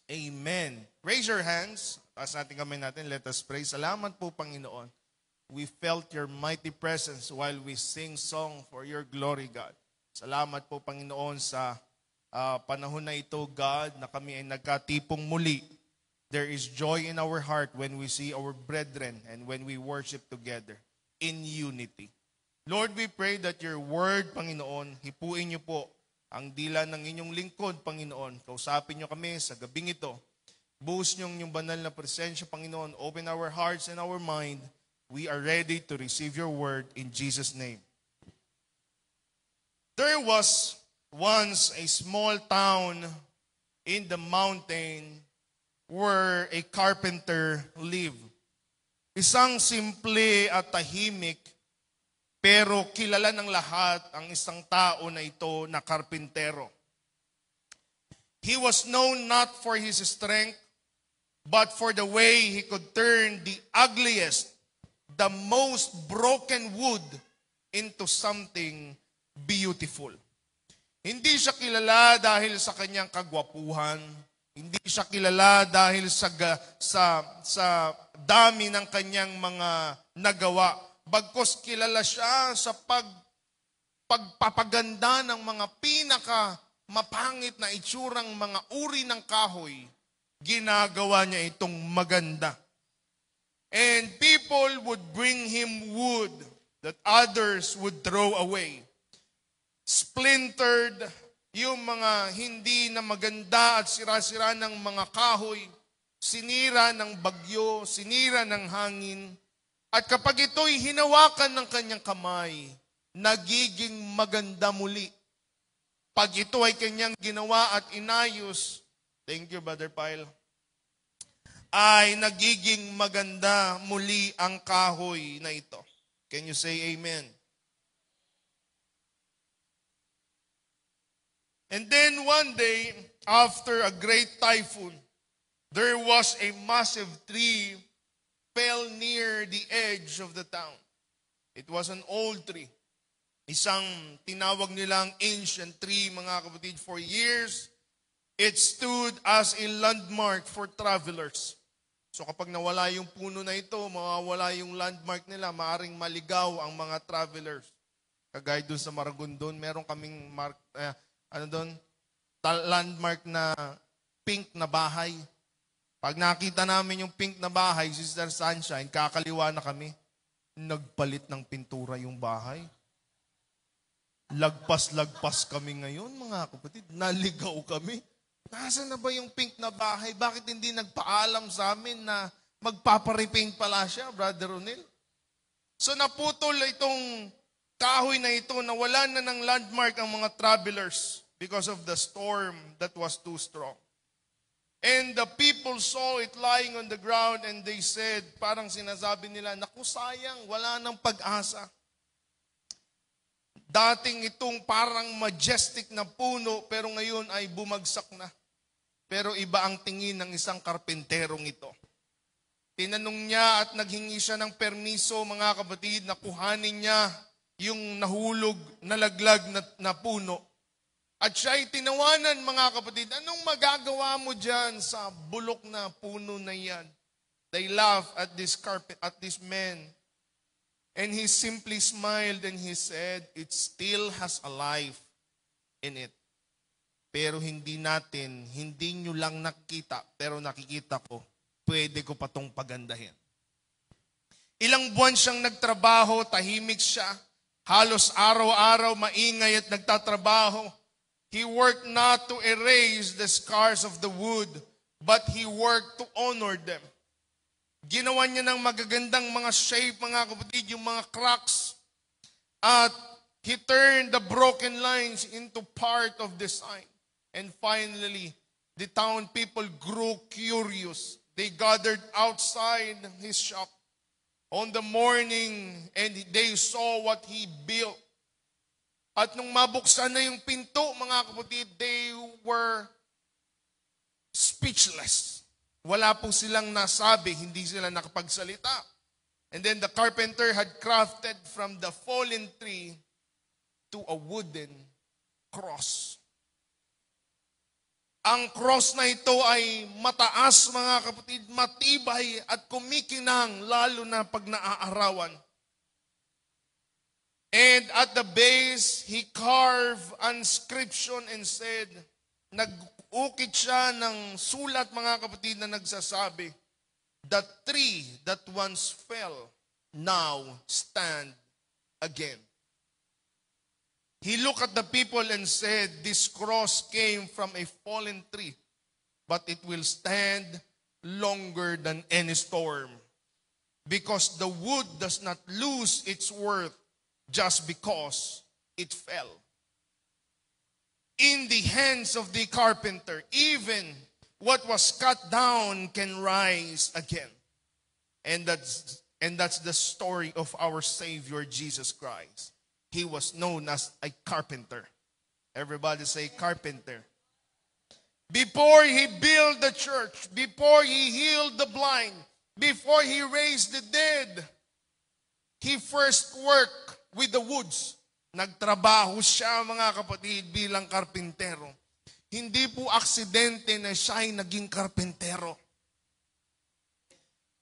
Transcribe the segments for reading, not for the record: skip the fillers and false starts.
Amen. Raise your hands. Taas natin kamay natin. Let us pray. Salamat po, Panginoon. We felt your mighty presence while we sing song for your glory, God. Salamat po, Panginoon, sa panahon na ito, God, na kami ay nagkatipong muli. There is joy in our heart when we see our brethren and when we worship together in unity. Lord, we pray that your word, Panginoon, hipuin niyo po ang dila ng inyong lingkod, Panginoon. Kausapin niyo kami sa gabing ito. Buhos niyo ang inyong banal na presensya, Panginoon. Open our hearts and our mind. We are ready to receive your word in Jesus' name. There was once a small town in the mountain where a carpenter lived. Isang simple at tahimik, pero kilala ng lahat ang isang tao na ito na karpintero. He was known not for his strength, but for the way he could turn the ugliest, the most broken wood into something beautiful. Hindi siya kilala dahil sa kanyang kagwapuhan. Hindi siya kilala dahil sa dami ng kanyang mga nagawa. Bagkus kilala siya sa pagpapaganda ng mga pinaka mapangit na itsurang mga uri ng kahoy. Ginagawa niya itong maganda. And people would bring him wood that others would throw away. Splintered, yung mga hindi na maganda at sira-sira ng mga kahoy, sinira ng bagyo, sinira ng hangin. At kapag ito'y hinawakan ng kanyang kamay, nagiging maganda muli. Pag ito ay kanyang ginawa at inayos, thank you, Brother Pyle, ay nagiging maganda muli ang kahoy na ito. Can you say amen? And then one day, after a great typhoon, there was a massive tree fell near the edge of the town. It was an old tree. Isang tinawag nilang ancient tree, mga kapatid, for years. It stood as a landmark for travelers. So kapag nawala yung puno na ito, mawawala yung landmark nila, maaring maligaw ang mga travelers. Kagaya doon sa Maragondon, meron kaming landmark na pink na bahay. Pag nakita namin yung pink na bahay, Sister Sunshine, kakaliwa na kami. Nagpalit ng pintura yung bahay. Lagpas-lagpas kami ngayon, mga kapatid. Naligaw kami. Nasaan na ba yung pink na bahay? Bakit hindi nagpaalam sa amin na magpaparepaint pala siya, Brother Ronel? So naputol itong kahoy na ito, nawala na ng landmark ang mga travelers because of the storm that was too strong. And the people saw it lying on the ground and they said, parang sinasabi nila, naku sayang, wala nang pag-asa. Dating itong parang majestic na puno, pero ngayon ay bumagsak na. Pero iba ang tingin ng isang karpenterong ito. Tinanong niya at naghingi siya ng permiso, mga kapatid, na kuhanin niya yung nahulog, nalaglag na puno. At siya ay tinawanan, mga kapatid, anong magagawa mo dyan sa bulok na puno na yan? They laughed at this man. And he simply smiled and he said, it still has a life in it. Pero hindi nyo lang nakita, pero nakikita ko, pwede ko pa tong pagandahin. Ilang buwan siyang nagtrabaho, tahimik siya, halos araw-araw maingay at nagtatrabaho. He worked not to erase the scars of the wood, but he worked to honor them. Ginawa niya ng magagandang mga shape, mga kapatid, yung mga cracks. At he turned the broken lines into part of design. And finally, the town people grew curious. They gathered outside his shop on the morning and they saw what he built. At nung mabuksan na yung pinto, mga kapatid, they were speechless. Wala po silang nasabi, hindi sila nakapagsalita. And then the carpenter had crafted from the fallen tree to a wooden cross. Ang cross na ito ay mataas, mga kapatid, matibay at kumikinang, lalo na pag naaarawan. And at the base, he carved an inscription and said, nag-ukit siya ng sulat, mga kapatid, na nagsasabi, the tree that once fell, now stand again. He looked at the people and said, this cross came from a fallen tree, but it will stand longer than any storm, because the wood does not lose its worth just because it fell. In the hands of the carpenter, even what was cut down can rise again. And that's the story of our Savior Jesus Christ. He was known as a carpenter. Everybody say carpenter. Before he built the church, before he healed the blind, before he raised the dead, he first worked with the woods. Nagtrabaho siya, mga kapatid, bilang karpintero. Hindi po aksidente na siya ay naging karpintero.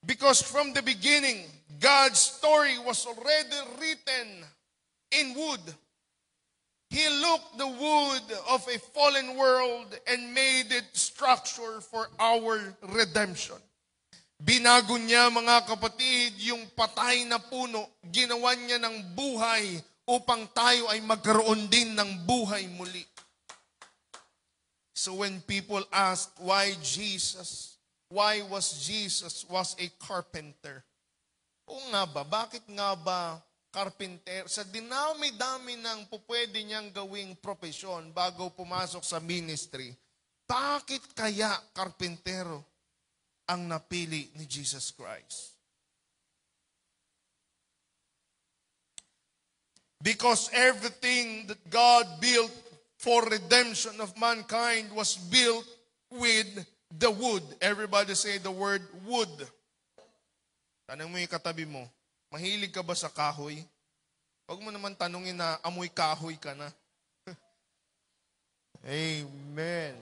Because from the beginning, God's story was already written in wood. He looked the wood of a fallen world and made it structure for our redemption. Binago niya, mga kapatid, yung patay na puno, ginawa niya ng buhay upang tayo ay magkaroon din ng buhay muli. So when people ask why was Jesus a carpenter? O nga ba, bakit nga ba carpenter? Sa dinami-dami ng pupwede niyang gawing profesyon bago pumasok sa ministry, bakit kaya karpentero ang napili ni Jesus Christ? Because everything that God built for redemption of mankind was built with the wood. Everybody say the word wood. Tanong mo yung katabi mo, mahilig ka ba sa kahoy? Huwag mo naman tanungin na amoy kahoy ka na. Amen.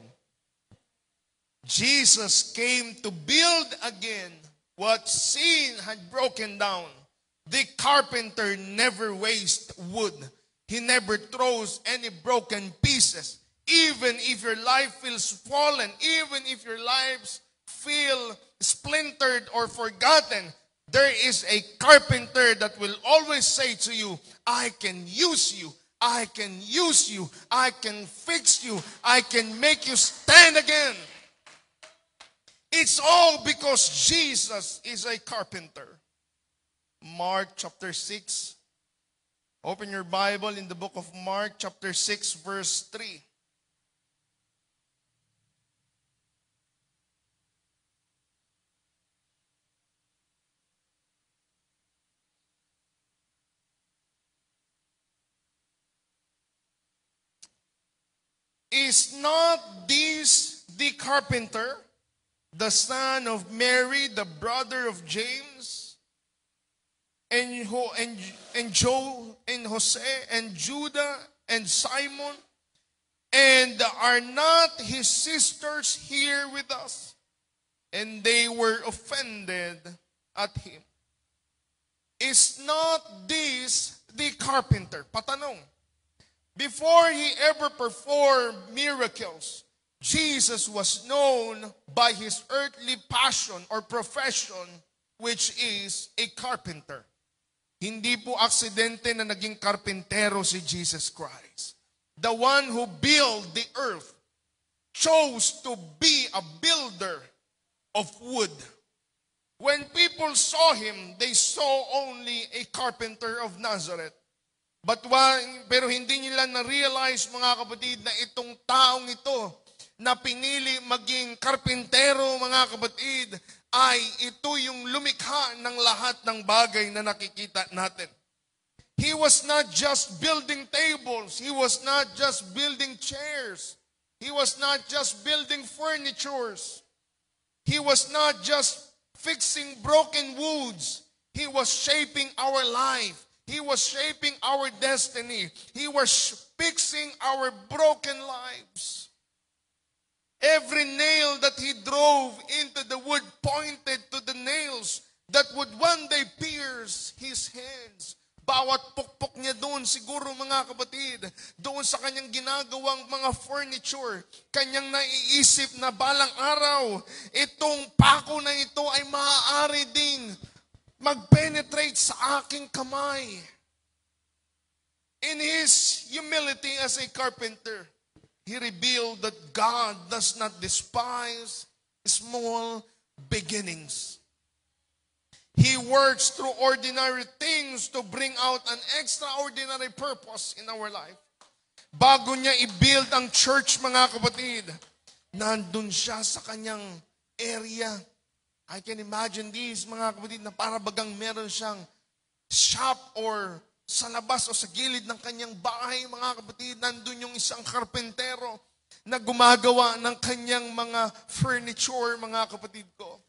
Jesus came to build again what sin had broken down. The carpenter never wastes wood. He never throws any broken pieces. Even if your life feels fallen, even if your lives feel splintered or forgotten, there is a carpenter that will always say to you, I can use you. I can use you. I can fix you. I can make you stand again. It's all because Jesus is a carpenter. Mark chapter 6. Open your Bible in the book of Mark chapter 6 verse 3. Is not this the carpenter, the son of Mary, the brother of James, and Joe, and Jose, and Judah, and Simon? And are not his sisters here with us? And they were offended at him. Is not this the carpenter? Patanong. Before he ever performed miracles, Jesus was known by his earthly passion or profession, which is a carpenter. Hindi po aksidente na naging karpentero si Jesus Christ. The one who built the earth chose to be a builder of wood. When people saw him, they saw only a carpenter of Nazareth. Pero hindi nila na-realize, mga kapatid, na itong taong ito na pinili maging karpintero, mga kapatid, ay ito yung lumikha ng lahat ng bagay na nakikita natin. He was not just building tables. He was not just building chairs. He was not just building furnitures. He was not just fixing broken woods. He was shaping our life. He was shaping our destiny. He was fixing our broken lives. Every nail that he drove into the wood pointed to the nails that would one day pierce his hands. Bawat pukpok niya doon, siguro mga kapatid, doon sa kanyang ginagawang mga furniture, kanyang naiisip na balang araw, itong pako na ito ay maaari ding mag-penetrate sa aking kamay. In his humility as a carpenter, he revealed that God does not despise small beginnings. He works through ordinary things to bring out an extraordinary purpose in our life. Bago niya i-build ang church, mga kapatid, nandun siya sa kanyang area. I can imagine this, mga kapatid, na para bagang meron siyang shop or sa labas o sa gilid ng kanyang bahay, mga kapatid, nandun yung isang karpentero na gumagawa ng kanyang mga furniture, mga kapatid ko.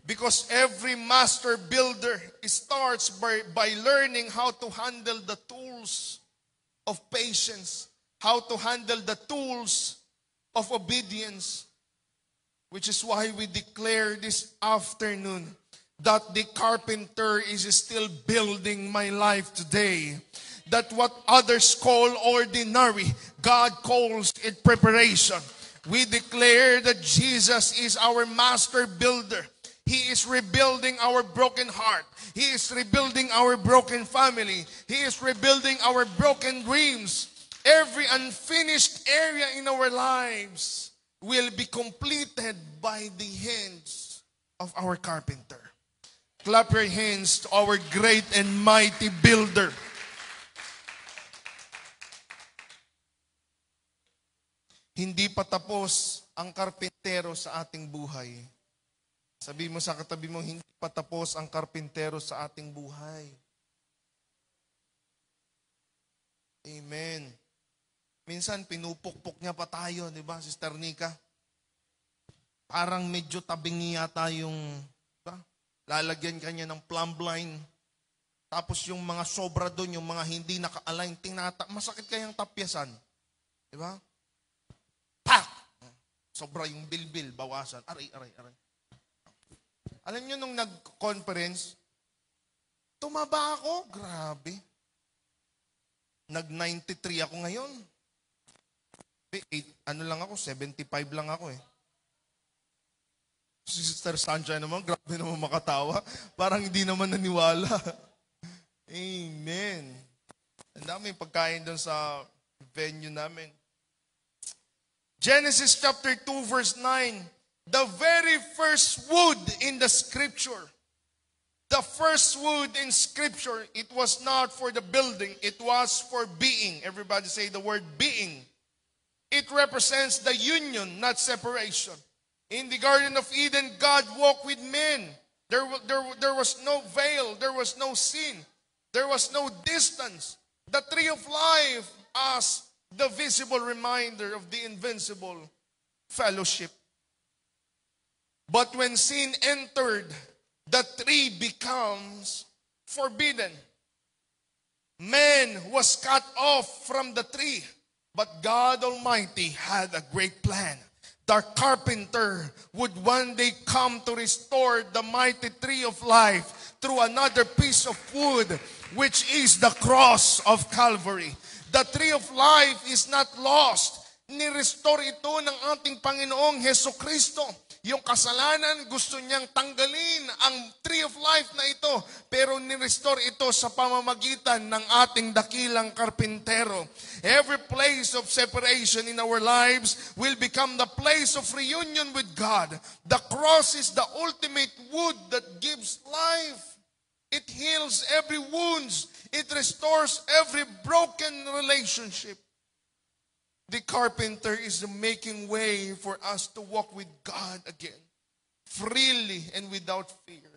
Because every master builder starts by learning how to handle the tools of patience, how to handle the tools of obedience, which is why we declare this afternoon that the carpenter is still building my life today. That what others call ordinary, God calls it preparation. We declare that Jesus is our master builder. He is rebuilding our broken heart. He is rebuilding our broken family. He is rebuilding our broken dreams. Every unfinished area in our lives will be completed by the hands of our carpenter. Clap your hands to our great and mighty builder. Hindi pa tapos ang karpentero sa ating buhay. Sabi mo sa katabi mo, hindi pa tapos ang karpentero sa ating buhay. Amen. Minsan, pinupukpok niya pa tayo, di ba, Sister Nika? Parang medyo tabingi yata yung, diba? Lalagyan ka niya ng plumb line. Tapos yung mga sobra doon, yung mga hindi naka-align, masakit kayang tapyasan. Di ba? Pak! Sobra yung bilbil, bawasan. Aray. Alam nyo, nung nag-conference, tumaba ako. Grabe. Nag-93 ako ngayon. Ano lang ako, 75 lang ako eh. Si Sister Sancha naman, grabe naman makatawa. Parang hindi naman naniwala. Amen. Ang dami pagkain doon sa venue namin. Genesis chapter 2 verse 9. The very first wood in the scripture. The first wood in scripture, it was not for the building, it was for being. Everybody say the word being. It represents the union, not separation. In the Garden of Eden, God walked with men. There was no veil, there was no sin, there was no distance. The tree of life as the visible reminder of the invincible fellowship. But when sin entered, the tree becomes forbidden. Man was cut off from the tree, but God Almighty had a great plan. The carpenter would one day come to restore the mighty tree of life through another piece of wood, which is the cross of Calvary. The tree of life is not lost. Ni-restore ito ng ating Panginoong Heso Kristo. Yung kasalanan, gusto niyang tanggalin ang tree of life na ito, pero ni-restore ito sa pamamagitan ng ating dakilang karpintero. Every place of separation in our lives will become the place of reunion with God. The cross is the ultimate wood that gives life. It heals every wounds. It restores every broken relationship. The carpenter is making way for us to walk with God again, freely and without fear.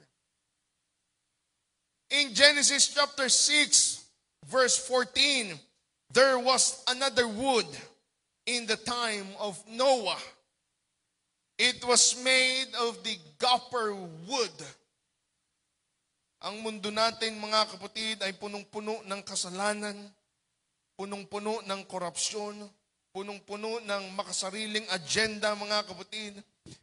In Genesis chapter 6, verse 14, there was another wood in the time of Noah. It was made of the gopher wood. Ang mundo natin, mga kapatid, ay punong-puno ng kasalanan, punong-puno ng korupsyon, punong-puno ng makasariling agenda, mga kapatid.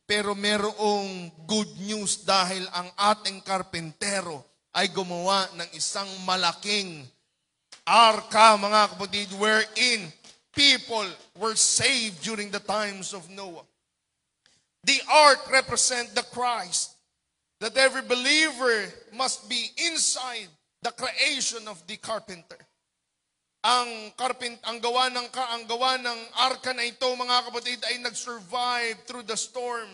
Pero merong good news dahil ang ating karpentero ay gumawa ng isang malaking arka, mga kapatid, wherein people were saved during the times of Noah. The ark represents the Christ, that every believer must be inside the creation of the carpenter. Ang gawa ng arka na ito, mga kapatid, ay nag-survive through the storm.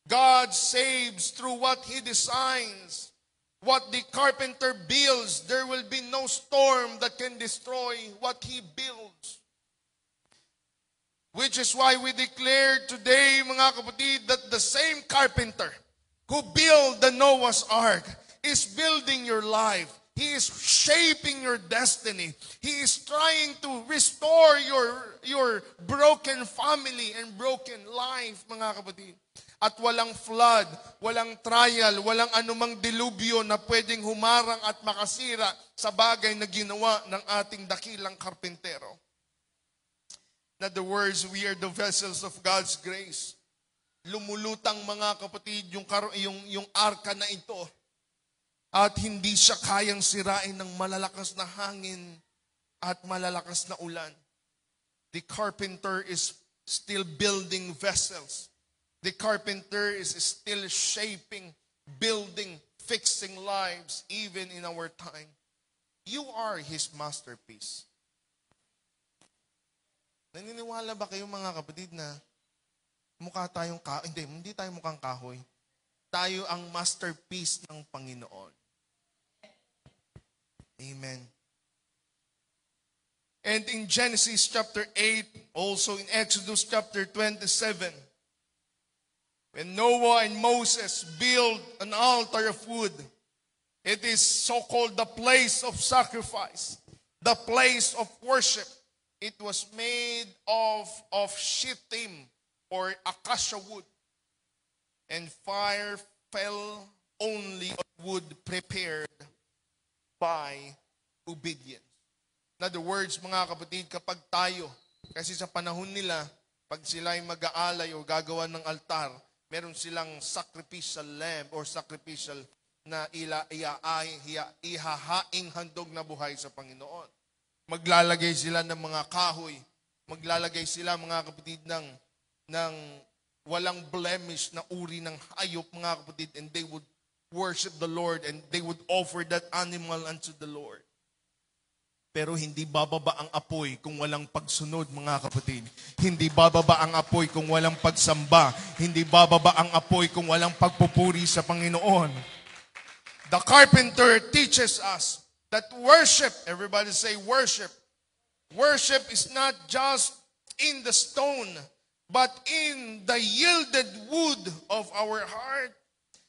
God saves through what He designs. What the carpenter builds, there will be no storm that can destroy what he builds. Which is why we declare today, mga kapatid, that the same carpenter who built the Noah's Ark is building your life. He is shaping your destiny. He is trying to restore your broken family and broken life, mga kapatid. At walang flood, walang trial, walang anumang dilubyo na pwedeng humarang at makasira sa bagay na ginawa ng ating dakilang karpentero. In other words, we are the vessels of God's grace. Lumulutang, mga kapatid, yung arka na ito. At hindi siya kayang sirain ng malalakas na hangin at malalakas na ulan. The carpenter is still building vessels. The carpenter is still shaping, building, fixing lives even in our time. You are His masterpiece. Naniniwala ba kayo, mga kapatid, na mukha tayong hindi tayo mukhang kahoy. Tayo ang masterpiece ng Panginoon. Amen. And in Genesis chapter 8, also in Exodus chapter 27, when Noah and Moses built an altar of wood, it is so-called the place of sacrifice, the place of worship. It was made of shittim or acacia wood, and fire fell only on wood prepared by obedience. In other words, mga kapatid, kapag tayo, kasi sa panahon nila, pag sila ay mag-aalay o gagawa ng altar, meron silang sacrificial lamb or sacrificial na ihahaing handog na buhay sa Panginoon. Maglalagay sila ng mga kahoy. Maglalagay sila, mga kapatid, ng walang blemish na uri ng hayop, mga kapatid, and they would worship the Lord and they would offer that animal unto the Lord. Pero hindi bababa ang apoy kung walang pagsunod, mga kapatid. Hindi bababa ang apoy kung walang pagsamba. Hindi bababa ang apoy kung walang pagpupuri sa Panginoon. The carpenter teaches us that worship, everybody say worship. Worship is not just in the stone, but in the yielded wood of our heart.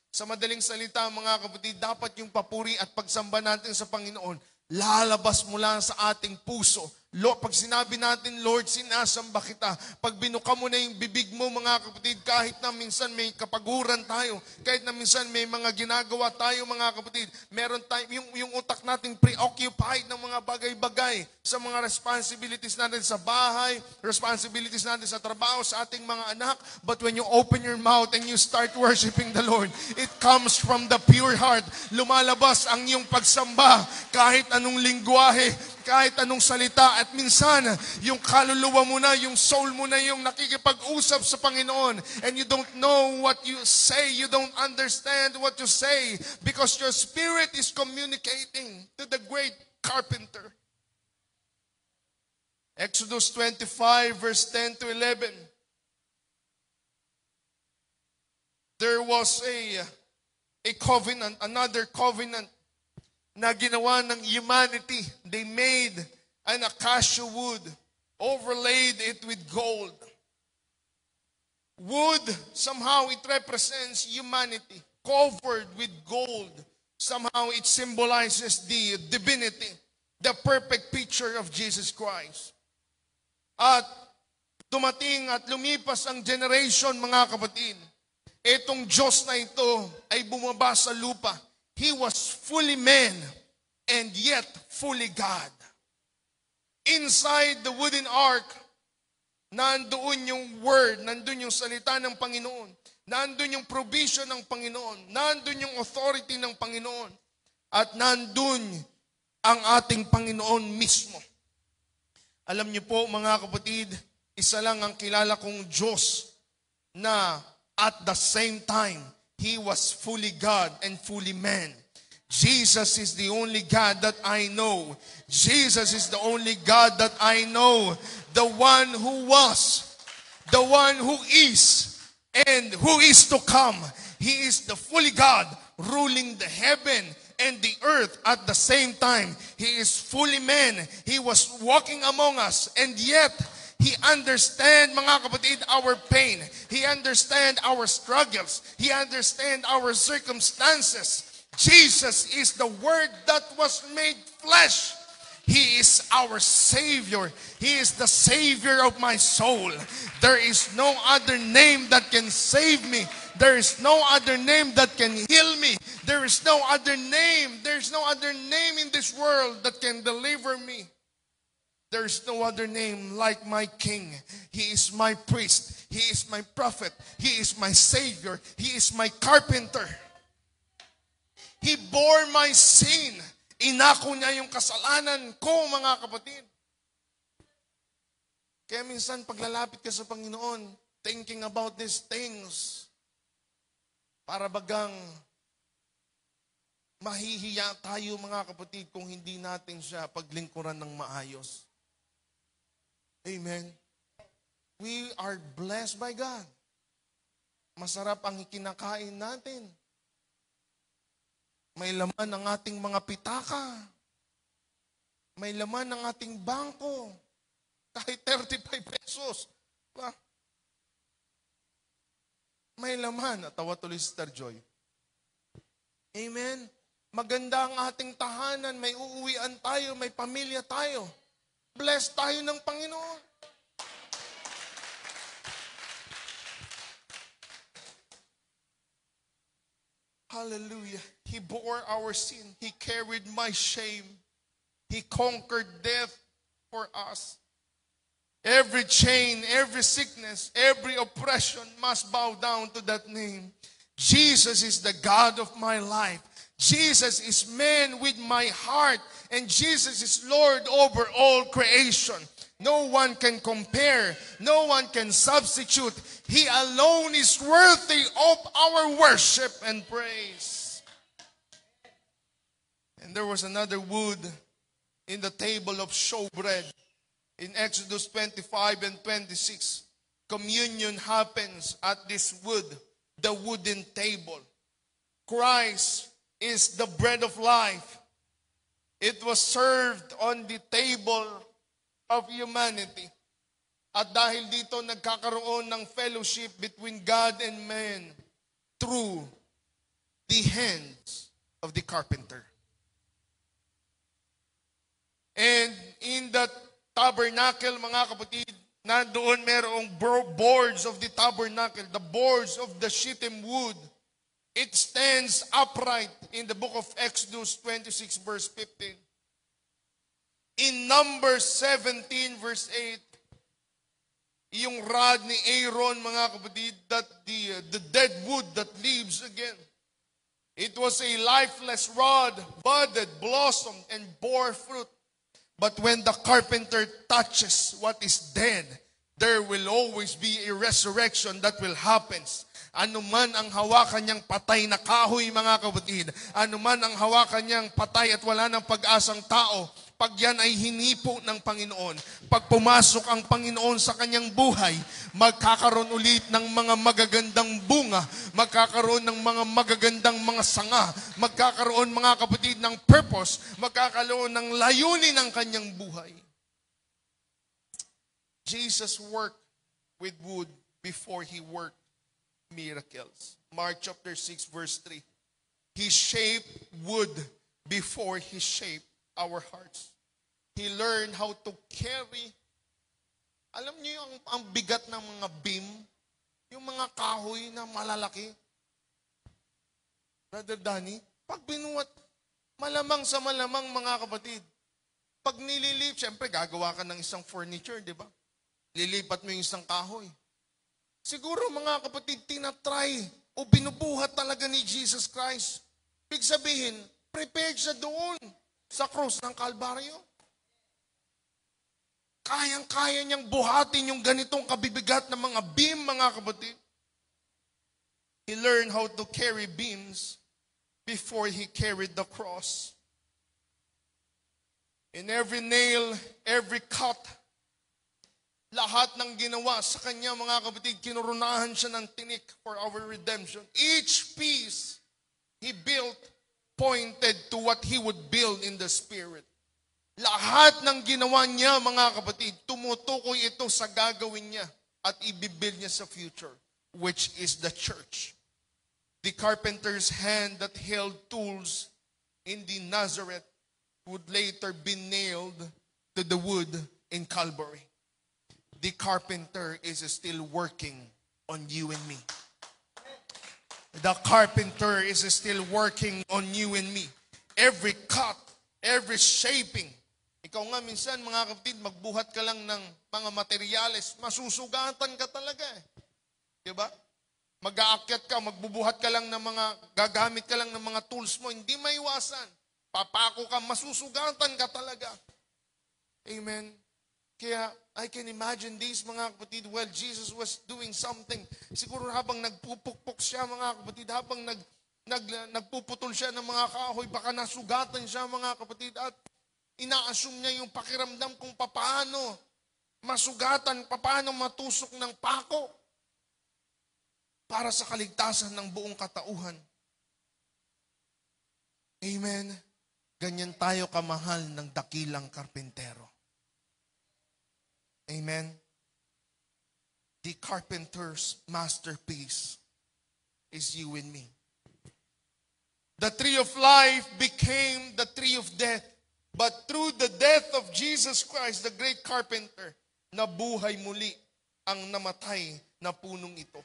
Sa madaling salita, mga kapatid, dapat yung papuri at pagsamba natin sa Panginoon lalabas mula sa ating puso. Pag sinabi natin, Lord, sinasamba kita. Pag binuka mo na yung bibig mo, mga kapatid, kahit na minsan may kapaguran tayo, kahit na minsan may mga ginagawa tayo, mga kapatid, meron tayo, yung utak natin preoccupied ng mga bagay-bagay sa mga responsibilities natin sa bahay, responsibilities natin sa trabaho, sa ating mga anak. But when you open your mouth and you start worshiping the Lord, it comes from the pure heart. Lumalabas ang iyong pagsamba kahit anong lingwahe, kahit anong salita, at minsan, yung kaluluwa mo na, yung soul mo na yung nakikipag-usap sa Panginoon, and you don't know what you say, you don't understand what you say, because your spirit is communicating to the great carpenter. Exodus 25, verse 10 to 11. There was a covenant, another covenant, na ginawa ng humanity. They made an acacia wood, overlaid it with gold. Wood, somehow it represents humanity, covered with gold. Somehow it symbolizes the divinity, the perfect picture of Jesus Christ. At dumating at lumipas ang generation, mga kapatid. Itong Diyos na ito ay bumaba sa lupa. He was fully man and yet fully God. Inside the wooden ark, Nandoon yung word, nandoon yung salita ng Panginoon. Nandoon yung provision ng Panginoon. Nandoon yung authority ng Panginoon. At nandoon ang ating Panginoon mismo. Alam niyo po mga kapatid, isa lang ang kilala kong Diyos na at the same time, He was fully God and fully man. Jesus is the only God that I know. Jesus is the only God that I know. The one who was, the one who is, and who is to come. He is the fully God, ruling the heaven and the earth at the same time. He is fully man. He was walking among us, and yet He understands, mga kapatid, our pain. He understands our struggles. He understands our circumstances. Jesus is the Word that was made flesh. He is our Savior. He is the Savior of my soul. There is no other name that can save me. There is no other name that can heal me. There is no other name. There is no other name in this world that can deliver me. There is no other name like my King. He is my priest. He is my prophet. He is my Savior. He is my carpenter. He bore my sin. Inako niya yung kasalanan ko, mga kapatid. Kaya minsan paglalapit ka sa Panginoon, thinking about these things, para bagang mahihiya tayo, mga kapatid, kung hindi natin siya paglingkuran ng maayos. Amen. We are blessed by God. Masarap ang ikinakain natin. May laman ang ating mga pitaka. May laman ang ating bangko. Kahit 35 pesos. Diba? May laman. Natawa tuloy si Sister Joy. Amen. Maganda ang ating tahanan. May uuwian tayo. May pamilya tayo. Blessed tayo ng Panginoon. Hallelujah. He bore our sin. He carried my shame. He conquered death for us. Every chain, every sickness, every oppression must bow down to that name. Jesus is the God of my life. Jesus is man with my heart. And Jesus is Lord over all creation. No one can compare. No one can substitute. He alone is worthy of our worship and praise. And there was another wood in the table of showbread. In Exodus 25 and 26, communion happens at this wood, the wooden table. Christ is the bread of life. It was served on the table of humanity. At dahil dito nagkakaroon ng fellowship between God and man through the hands of the carpenter. And in that tabernacle, mga kapatid, nandoon merong boards of the tabernacle, the boards of the shittim wood. It stands upright in the book of Exodus 26 verse 15. In Numbers 17 verse 8, yung rod ni Aaron, mga kapatid, that the dead wood that lives again. It was a lifeless rod, budded, blossomed, and bore fruit. But when the carpenter touches what is dead, there will always be a resurrection that will happen. Ano man ang hawakan niyang patay na kahoy, mga kapatid, ano man ang hawakan niyang patay at wala ng pag-asang tao, pag yan ay hinipo ng Panginoon, pag pumasok ang Panginoon sa kanyang buhay, magkakaroon ulit ng mga magagandang bunga, magkakaroon ng mga magagandang mga sanga, magkakaroon, mga kapatid, ng purpose, magkakaroon ng layunin ng kanyang buhay. Jesus worked with wood before He worked miracles. Mark chapter 6 verse 3. He shaped wood before He shaped our hearts. He learned how to carry. Alam niyo ang bigat ng mga beam, yung mga kahoy na malalaki. Brother Danny, pag binuhat, malamang sa malamang, mga kapatid, pag nililip, syempre gagawa ka ng isang furniture, di ba? Lilipat mo yung isang kahoy. Siguro mga kapatid, tinatry o binubuhat talaga ni Jesus Christ. Ibig sabihin, prepared siya doon sa krus ng Kalbaryo. Kayang-kaya niyang buhatin yung ganitong kabibigat na mga beam, mga kapatid. He learned how to carry beams before he carried the cross. In every nail, every cut, lahat ng ginawa sa kanya, mga kapatid, kinurunahan siya ng tinik for our redemption. Each piece he built pointed to what he would build in the Spirit. Lahat ng ginawa niya, mga kapatid, tumutukoy ito sa gagawin niya at ibibuild niya sa future, which is the church. The carpenter's hand that held tools in the Nazareth would later be nailed to the wood in Calvary. The carpenter is still working on you and me. The carpenter is still working on you and me. Every cut, every shaping. Ikaw nga minsan, mga kapatid, magbuhat ka lang ng mga materyales, masusugatan ka talaga eh. Diba? Mag-aakyat ka, magbubuhat ka lang ng mga, gagamit ka lang ng mga tools mo, hindi maiwasan. Papako ka, masusugatan ka talaga. Amen. Kaya, I can imagine this, mga kapatid, while Jesus was doing something, siguro habang nagpupukpok siya, mga kapatid, habang nagpuputol siya ng mga kahoy, baka nasugatan siya, mga kapatid, at ina-assume niya yung pakiramdam kung paano masugatan, paano matusok ng pako para sa kaligtasan ng buong katauhan. Amen. Ganyan tayo kamahal ng dakilang karpentero. Amen. The carpenter's masterpiece is you and me. The tree of life became the tree of death. But through the death of Jesus Christ, the great carpenter, nabuhay muli ang namatay na punong ito.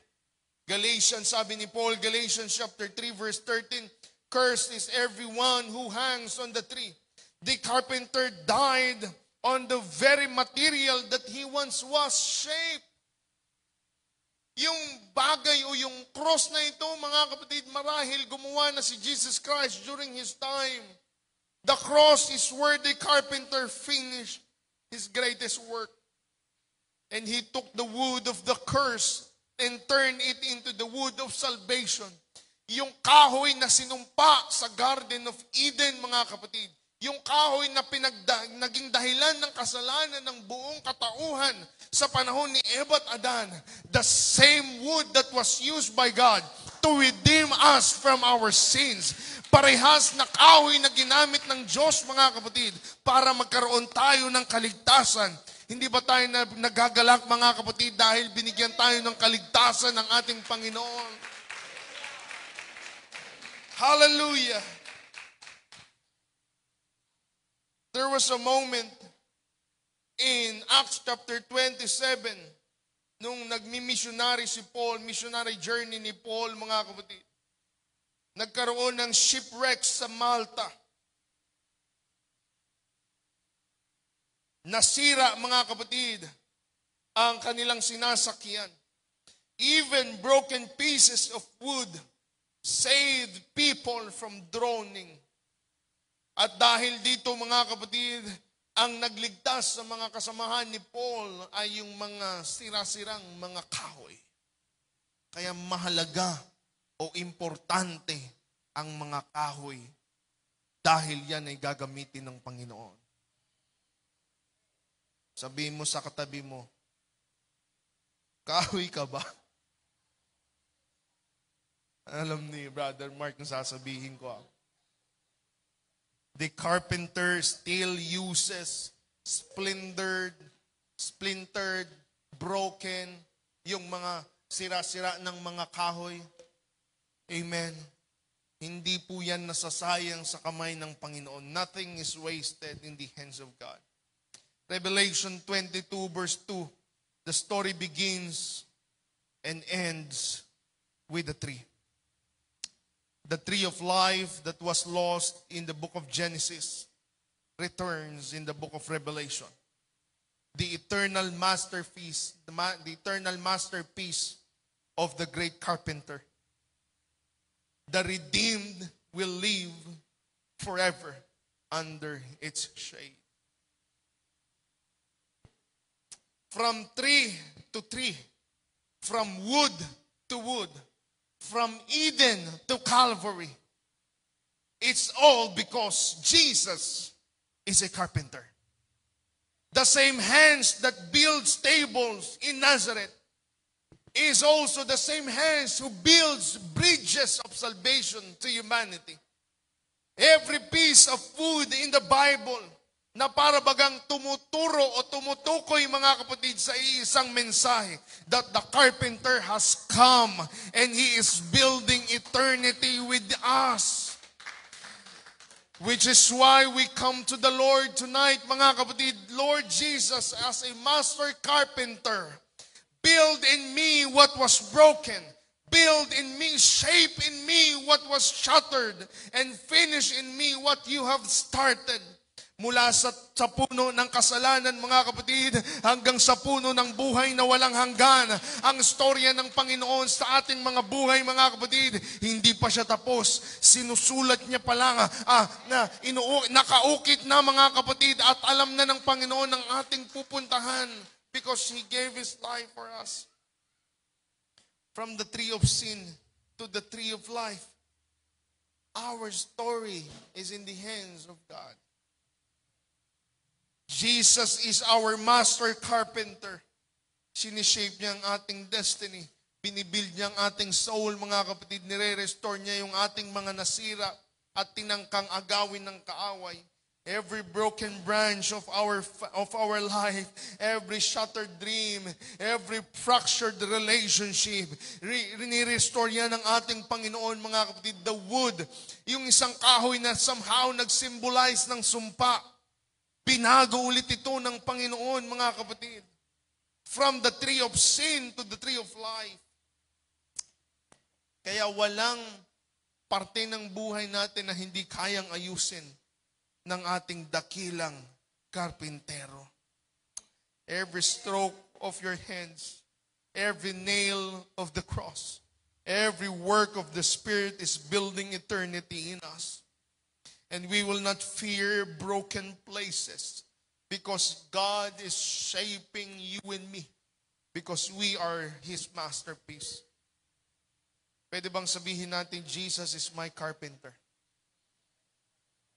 Galatians, sabi ni Paul, Galatians chapter 3 verse 13, cursed is everyone who hangs on the tree. The carpenter died on the very material that he once was shaped. Yung bagay o yung cross na ito, mga kapatid, marahil gumawa na si Jesus Christ during his time. The cross is where the carpenter finished his greatest work. And he took the wood of the curse and turned it into the wood of salvation. Yung kahoy na sinumpa sa Garden of Eden, mga kapatid. Yung kahoy na naging dahilan ng kasalanan ng buong katauhan sa panahon ni Eva at Adan. The same wood that was used by God to redeem us from our sins. Parehas na kahoy na ginamit ng Diyos, mga kapatid, para magkaroon tayo ng kaligtasan. Hindi ba tayo nagagalak, mga kapatid, dahil binigyan tayo ng kaligtasan ng ating Panginoon? Hallelujah! There was a moment in Acts chapter 27 nung nagmi-missionary si Paul, missionary journey ni Paul, mga kapatid. Nagkaroon ng shipwreck sa Malta. Nasira, mga kapatid, ang kanilang sinasakyan. Even broken pieces of wood saved people from drowning. At dahil dito, mga kapatid, ang nagligtas sa mga kasamahan ni Paul ay yung mga sira-sirang mga kahoy. Kaya mahalaga o importante ang mga kahoy dahil yan ay gagamitin ng Panginoon. Sabihin mo sa katabi mo, kahoy ka ba? Alam ni Brother Mark na sasabihin ko. The carpenter still uses splintered, broken, yung mga sira-sira ng mga kahoy. Amen. Hindi po yan nasasayang sa kamay ng Panginoon. Nothing is wasted in the hands of God. Revelation 22 verse 2, the story begins and ends with the tree. The tree of life that was lost in the book of Genesis returns in the book of Revelation. the eternal masterpiece, the eternal masterpiece of the great carpenter. The redeemed will live forever under its shade. From tree to tree, from wood to wood, from Eden to Calvary, it's all because Jesus is a carpenter. The same hands that builds tables in Nazareth is also the same hands who builds bridges of salvation to humanity. Every piece of food in the Bible na para bagang tumuturo o tumutukoy, mga kapatid, sa isang mensahe that the carpenter has come and he is building eternity with us. Which is why we come to the Lord tonight, mga kapatid. Lord Jesus, as a master carpenter, build in me what was broken. Build in me, shape in me what was shattered, and finish in me what you have started. Mula sa puno ng kasalanan, mga kapatid, hanggang sa puno ng buhay na walang hanggan. Ang storya ng Panginoon sa ating mga buhay, mga kapatid, hindi pa siya tapos. Sinusulat niya pa lang, nakaukit na, mga kapatid, at alam na ng Panginoon ang ating pupuntahan because He gave His life for us. From the tree of sin to the tree of life, our story is in the hands of God. Jesus is our master carpenter. Sinishape niya ang ating destiny. Binibuild niya ang ating soul, mga kapatid. Nire-restore niya yung ating mga nasira at tinangkang agawin ng kaaway. Every broken branch of our life, every shattered dream, every fractured relationship, ni-restore yan ng ating Panginoon, mga kapatid. The wood, yung isang kahoy na somehow nag-symbolize ng sumpa, binago ulit ito ng Panginoon, mga kapatid. From the tree of sin to the tree of life. Kaya walang parte ng buhay natin na hindi kayang ayusin ng ating dakilang karpintero. Every stroke of your hands, every nail of the cross, every work of the Spirit is building eternity in us. And we will not fear broken places because God is shaping you and me because we are His masterpiece. Pwede bang sabihin natin, Jesus is my carpenter?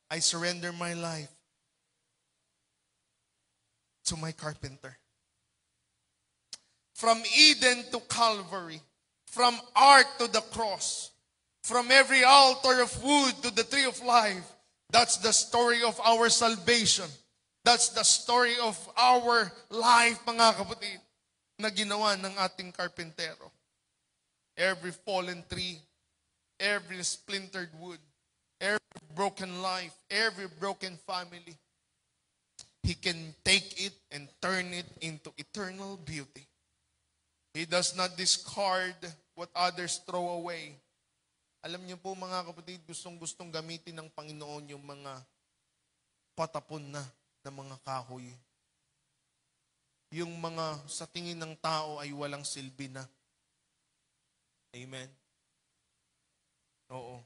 I surrender my life to my carpenter. From Eden to Calvary, from art to the cross, from every altar of wood to the tree of life, that's the story of our salvation. That's the story of our life, mga kapatid, na ginawa ng ating karpentero. Every fallen tree, every splintered wood, every broken life, every broken family, He can take it and turn it into eternal beauty. He does not discard what others throw away. Alam niyo po, mga kapatid, gustong-gustong gamitin ng Panginoon yung mga patapon na mga kahoy. Yung mga sa tingin ng tao ay walang silbi na. Amen? Oo.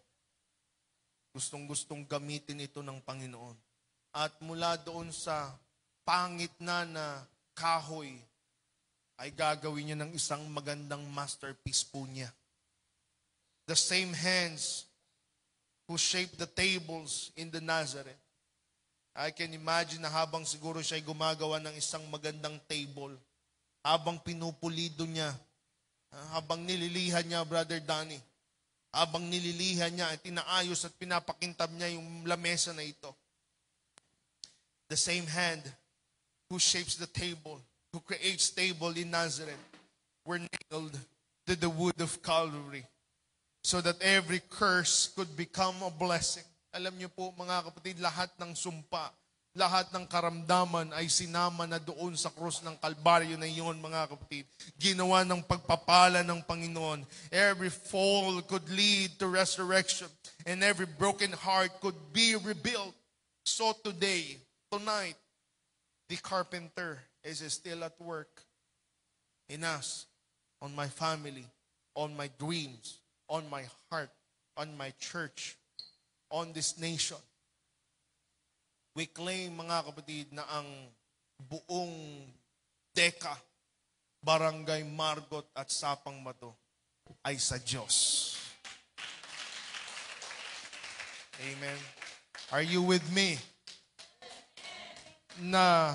Gustong-gustong gamitin ito ng Panginoon. At mula doon sa pangit na kahoy, ay gagawin niya ng isang magandang masterpiece po niya. The same hands who shaped the tables in the Nazareth. I can imagine na habang siguro siya'y gumagawa ng isang magandang table, habang pinupulido niya, habang nililihan niya, Brother Danny, habang nililihan niya at inaayos at pinapakintab niya yung lamesa na ito. The same hand who shapes the table, who creates table in Nazareth, were nailed to the wood of Calvary, so that every curse could become a blessing. Alam niyo po, mga kapatid, lahat ng sumpa, lahat ng karamdaman ay sinama na doon sa krus ng Kalbaryo na iyon, mga kapatid. Ginawa ng pagpapala ng Panginoon. Every fall could lead to resurrection, and every broken heart could be rebuilt. So today, tonight, the carpenter is still at work in us, on my family, on my dreams, on my heart, on my church, on this nation. We claim, mga kapatid, na ang buong Deka, Barangay Margot at Sapang Bato ay sa Diyos. Amen. Are you with me? Na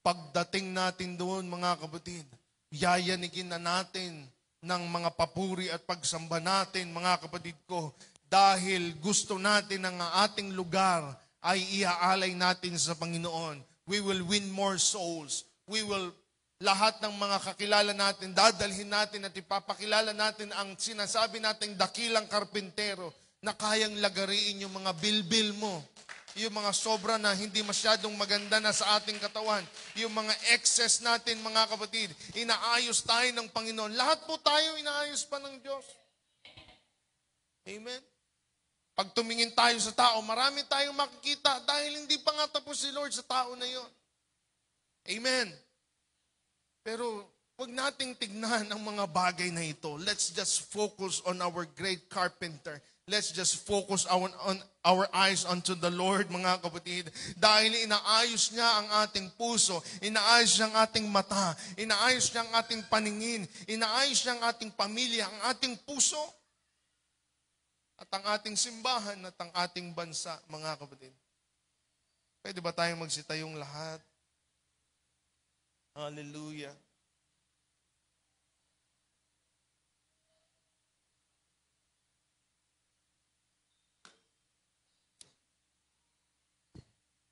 pagdating natin doon, mga kapatid, yayanigin na natin ng mga papuri at pagsamba natin, mga kapatid ko, dahil gusto natin ang ating lugar ay iaalay natin sa Panginoon. We will win more souls. We will, lahat ng mga kakilala natin, dadalhin natin at ipapakilala natin ang sinasabi nating dakilang karpintero na kayang lagariin yung mga bilbil mo. Yung mga sobra na hindi masyadong maganda na sa ating katawan. Yung mga excess natin, mga kapatid, inaayos tayo ng Panginoon. Lahat po tayo inaayos pa ng Diyos. Amen? Pag tumingin tayo sa tao, marami tayong makikita dahil hindi pa nga tapos si Lord sa tao na yon. Amen? Pero huwag nating tignan ang mga bagay na ito. Let's just focus on our great carpenter. Let's just focus on our eyes onto the Lord, mga kapatid. Dahil inaayos niya ang ating puso, inaayos niya ang ating mata, inaayos niya ang ating paningin, inaayos niya ang ating pamilya, ang ating puso, at ang ating simbahan at ang ating bansa, mga kapatid. Pwede ba tayong magsitayong lahat? Hallelujah.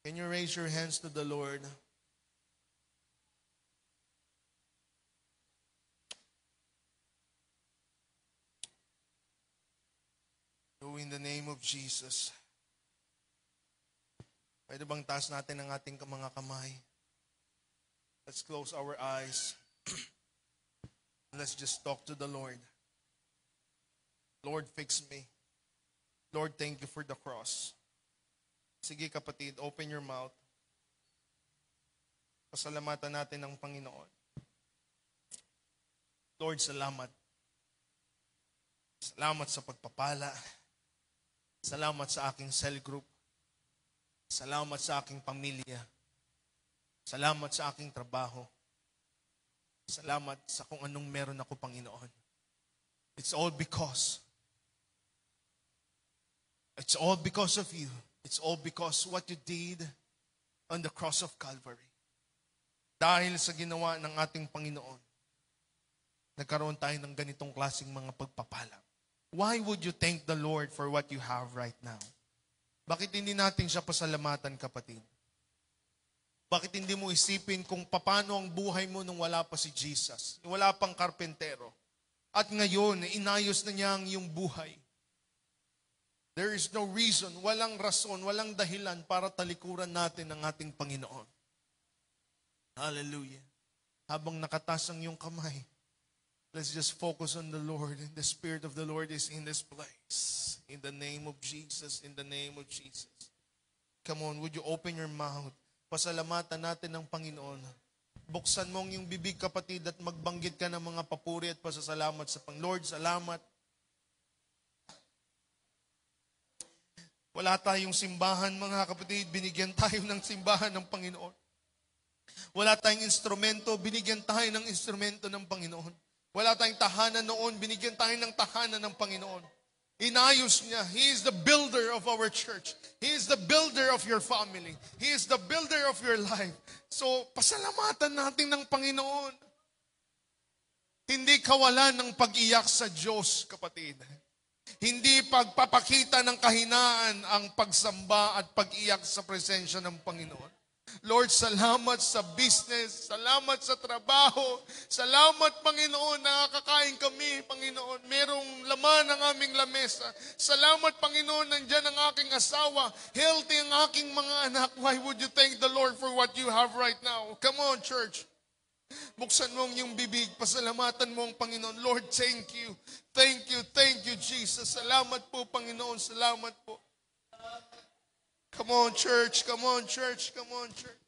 Can you raise your hands to the Lord? So in the name of Jesus, pwede bang taas natin ang ating mga kamay? Let's close our eyes. Let's just talk to the Lord. Lord, fix me. Lord, thank you for the cross. Sige kapatid, open your mouth. Pasalamatan natin ang Panginoon. Lord, salamat. Salamat sa pagpapala. Salamat sa aking cell group. Salamat sa aking pamilya. Salamat sa aking trabaho. Salamat sa kung anong meron ako, Panginoon. It's all because of you. It's all because what you did on the cross of Calvary. Dahil sa ginawa ng ating Panginoon, nagkaroon tayo ng ganitong klaseng mga pagpapala. Why would you thank the Lord for what you have right now? Bakit hindi natin siya pasalamatan, kapatid? Bakit hindi mo isipin kung paano ang buhay mo nung wala pa si Jesus? Wala pang karpentero. At ngayon, inayos na niya ang iyong buhay. There is no reason, walang rason, walang dahilan para talikuran natin ang ating Panginoon. Hallelujah. Habang nakatas ang iyong kamay, let's just focus on the Lord. And the Spirit of the Lord is in this place. In the name of Jesus, in the name of Jesus. Come on, would you open your mouth? Pasalamatan natin ang Panginoon. Buksan mo ang iyong bibig, kapatid, at magbanggit ka ng mga papuri at pasasalamat sa Panginoon. Lord, salamat. Wala tayong simbahan, mga kapatid. Binigyan tayo ng simbahan ng Panginoon. Wala tayong instrumento. Binigyan tayo ng instrumento ng Panginoon. Wala tayong tahanan noon. Binigyan tayo ng tahanan ng Panginoon. Inayos niya. He is the builder of our church. He is the builder of your family. He is the builder of your life. So, pasalamatan natin ng Panginoon. Hindi kawalan ng pag-iyak sa Diyos, kapatid. Hindi pagpapakita ng kahinaan ang pagsamba at pag-iyak sa presensya ng Panginoon. Lord, salamat sa business, salamat sa trabaho, salamat, Panginoon, nakakain kami, Panginoon. Merong laman ang aming lamesa. Salamat, Panginoon, nandyan ang aking asawa, healthy ang aking mga anak. Why would you thank the Lord for what you have right now? Come on, church. Buksan mo ang iyong bibig, pasalamatan mo ang Panginoon. Lord, thank you. Thank you, Jesus. Salamat po, Panginoon, salamat po. Come on, church. Come on, church. Come on, church.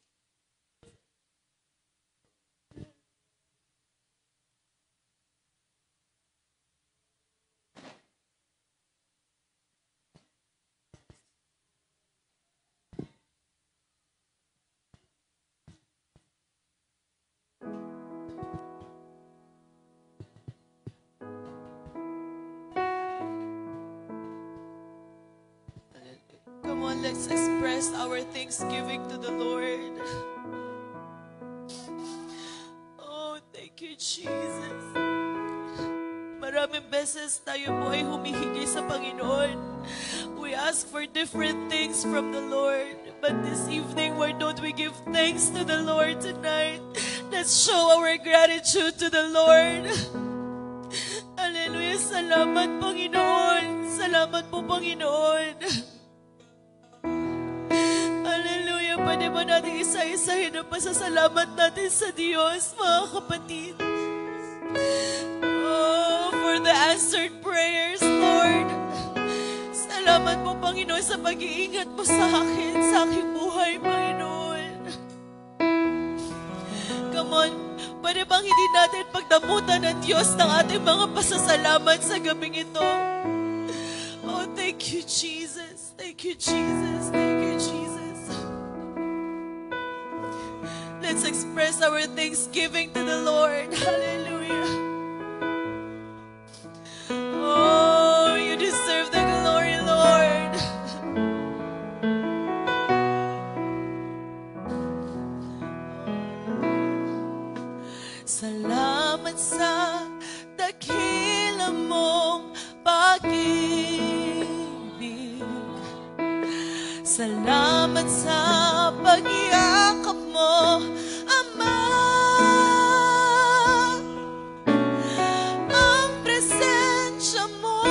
Let's express our thanksgiving to the Lord. Oh, thank you, Jesus. Maraming beses tayo po ay humihingi sa Panginoon. We ask for different things from the Lord. But this evening, why don't we give thanks to the Lord tonight? Let's show our gratitude to the Lord. Hallelujah. Salamat, Panginoon. Salamat po, Panginoon. Hallelujah. Pwede ba natin isa-isahin ang pasasalamat natin sa Diyos, mga kapatid? Oh, for the answered prayers, Lord. Salamat po, Panginoon, sa pag-iingat mo sa akin, sa aking buhay, Panginoon. Come on, pwede bang hindi natin pagdamutan ng Diyos ng ating mga pasasalamat sa gabing ito? Oh, thank you, Jesus. Thank you, Jesus. Thank you, Jesus. Let's express our thanksgiving to the Lord. Hallelujah. Oh, you deserve the glory, Lord. Salamat sa dakila mong pag-ibig. Salamat sa pag-iakap mo, Ama. Ang presensya mo,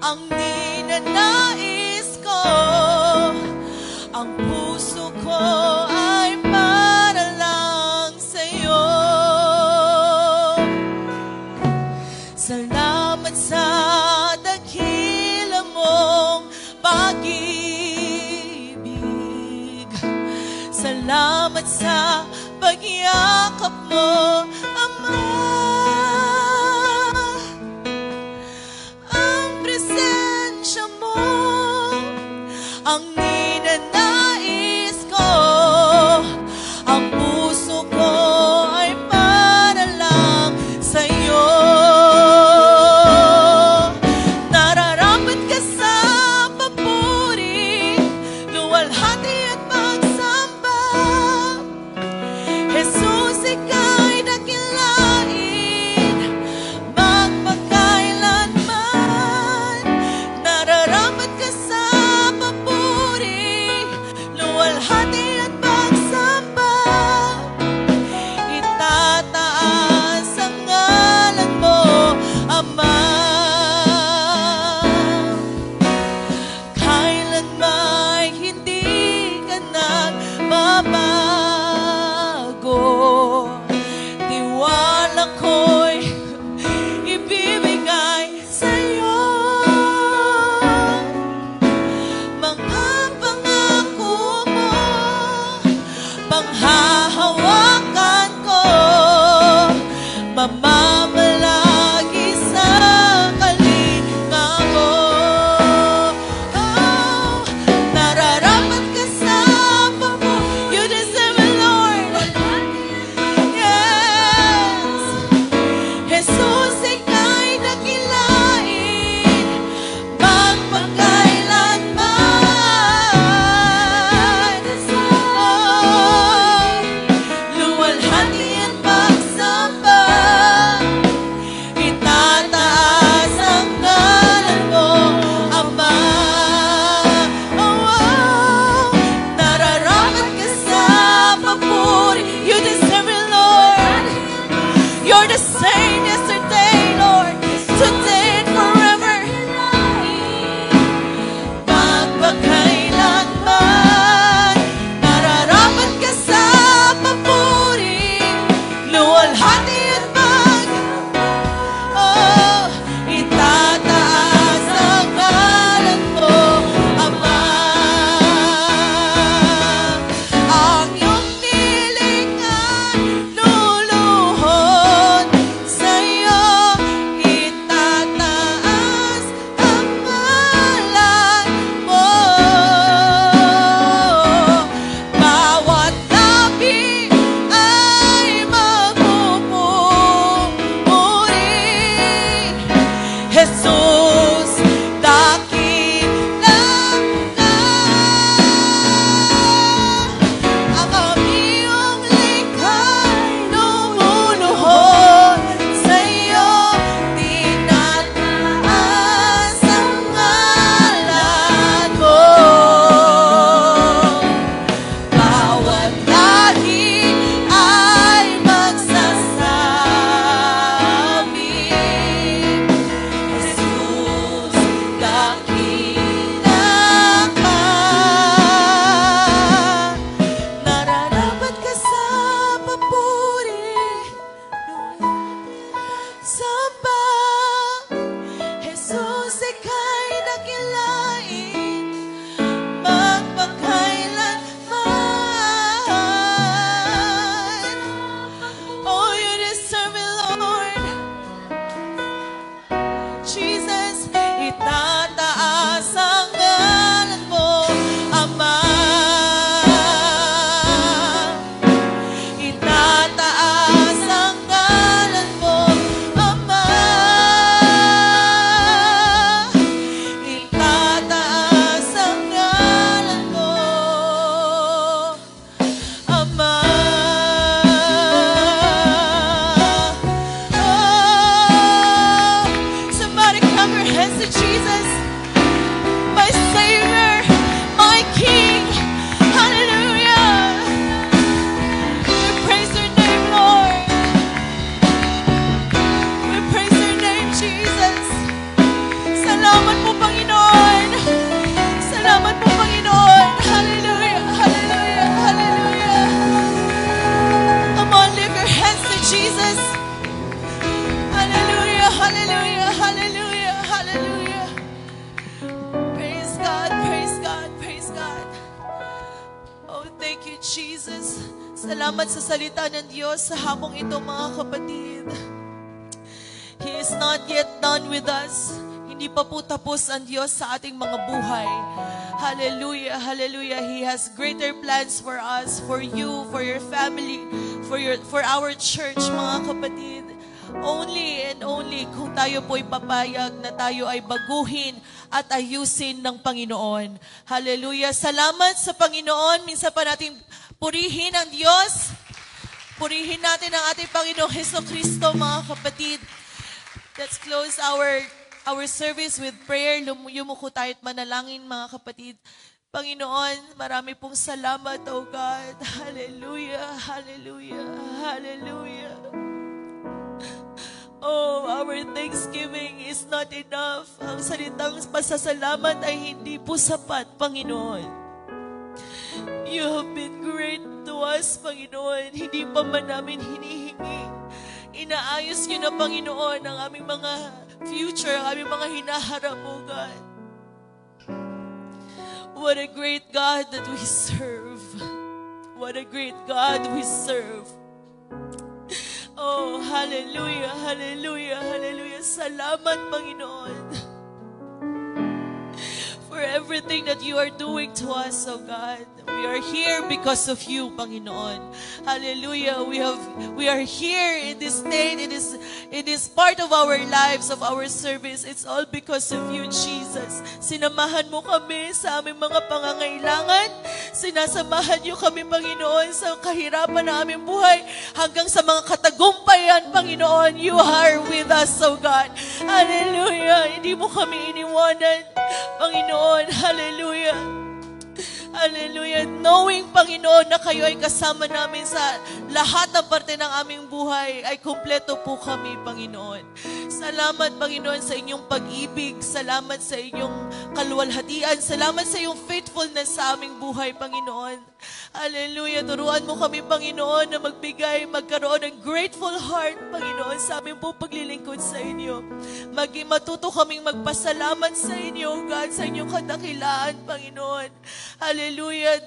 ang ninanais ko, ang puso ko ay para lang sa'yo. Salamat sa dakila mong pag-ibig. Salamat sa pag-iakap mo, Ama. Ang presensya mo, ang ninanais ko, ang puso ko ay para lang sa'yo. Nararapat ka sa papuri, luwalhati at pagsamba. Jesus, ika'y dakila. itataas ang ngalan mo, Ama. Itataas ang ngalan mo, Ama. Itataas ang ngalan mo, Ama. Oh, somebody clap your hands to Jesus, my Savior, my King. Hallelujah. We praise your name, Lord. We praise your name, Jesus. Salamat po, Panginoon. Salamat po, Panginoon. Hallelujah, hallelujah, hallelujah. Come on, lift your hands to Jesus. Hallelujah, hallelujah, hallelujah, hallelujah. Praise God, praise God, praise God. Oh, thank you, Jesus. Salamat sa salita ng Diyos sa hapong ito, mga kapatid. He is not yet done with us. Hindi pa po tapos ang Diyos sa ating mga buhay. Hallelujah, hallelujah. He has greater plans for us, for you, for your family, for our church, mga kapatid. Only and only kung tayo po'y papayag na tayo ay baguhin at ayusin ng Panginoon. Hallelujah. Salamat sa Panginoon. Minsan pa natin purihin ang Diyos. Purihin natin ang ating Panginoong Jesucristo, mga kapatid. Let's close our service with prayer. Yumuko tayo at manalangin, mga kapatid. Panginoon, marami pong salamat, O God. Hallelujah, hallelujah, hallelujah. Oh, our thanksgiving is not enough. Ang salitang pasasalamat ay hindi po sapat, Panginoon. You have been great to us, Panginoon. Hindi pa man namin hinihingi. Inaayos niyo na, Panginoon, ang aming mga future, ang aming mga hinaharap, oh God. What a great God that we serve. What a great God we serve. Oh, hallelujah, hallelujah, hallelujah. Salamat, Panginoon, for everything that you are doing to us, oh God. We are here because of you, Panginoon. Hallelujah. We are here in this state. It is part of our lives, of our service. It's all because of you, Jesus. Sinamahan mo kami sa aming mga pangangailangan. Sinasamahan niyo kami, Panginoon, sa kahirapan ng aming buhay hanggang sa mga katagumpayan, Panginoon. You are with us, oh God. Hallelujah. Hindi mo kami iniwanan, Panginoon. Hallelujah. Hallelujah. Knowing, Panginoon, na kayo ay kasama namin sa lahat ng parte ng aming buhay, ay kumpleto po kami, Panginoon. Salamat, Panginoon, sa inyong pag-ibig. Salamat sa inyong kaluwalhatian. Salamat sa iyong faithfulness sa aming buhay, Panginoon. Hallelujah. Turuan mo kami, Panginoon, na magkaroon ng grateful heart, Panginoon, sa aming po paglilingkod sa inyo. Matuto kaming magpasalamat sa inyo, God, sa inyong kadakilaan, Panginoon. Hallelujah.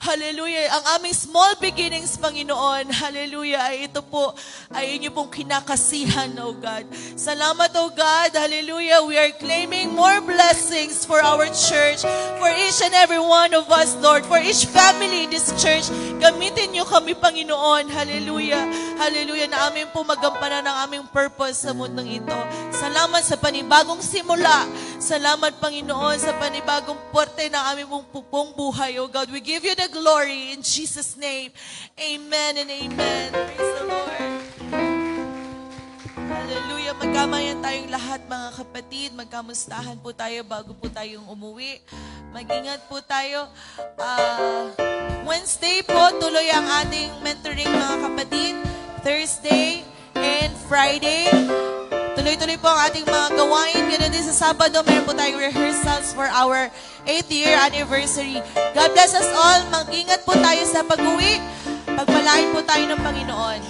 Hallelujah. Ang aming small beginnings, Panginoon, hallelujah, ay ito po, ay inyo pong kinakasihan, oh God. Salamat, oh God. Hallelujah. We are claiming more blessings for our church, for each and every one of us, Lord, for each family in this church. Gamitin niyo kami, Panginoon. Hallelujah. Hallelujah. Na amin po magampanan ang aming purpose sa mundong ito. Salamat sa panibagong simula. Salamat, Panginoon, sa panibagong porte ng aming pong buhay, oh God. We give you the glory in Jesus' name. Amen and amen. Praise the Lord. Hallelujah. Magkamayan tayong lahat, mga kapatid. Magkamustahan po tayo bago po tayong umuwi. Mag-ingat po tayo. Wednesday po, tuloy ang ating mentoring, mga kapatid. Thursday and Friday, tuloy-tuloy po ang ating mga gawain. Ganun din sa Sabado, meron po tayong rehearsals for our 8th year anniversary. God bless us all. Mag-ingat po tayo sa pag-uwi. Pagpalain po tayo ng Panginoon.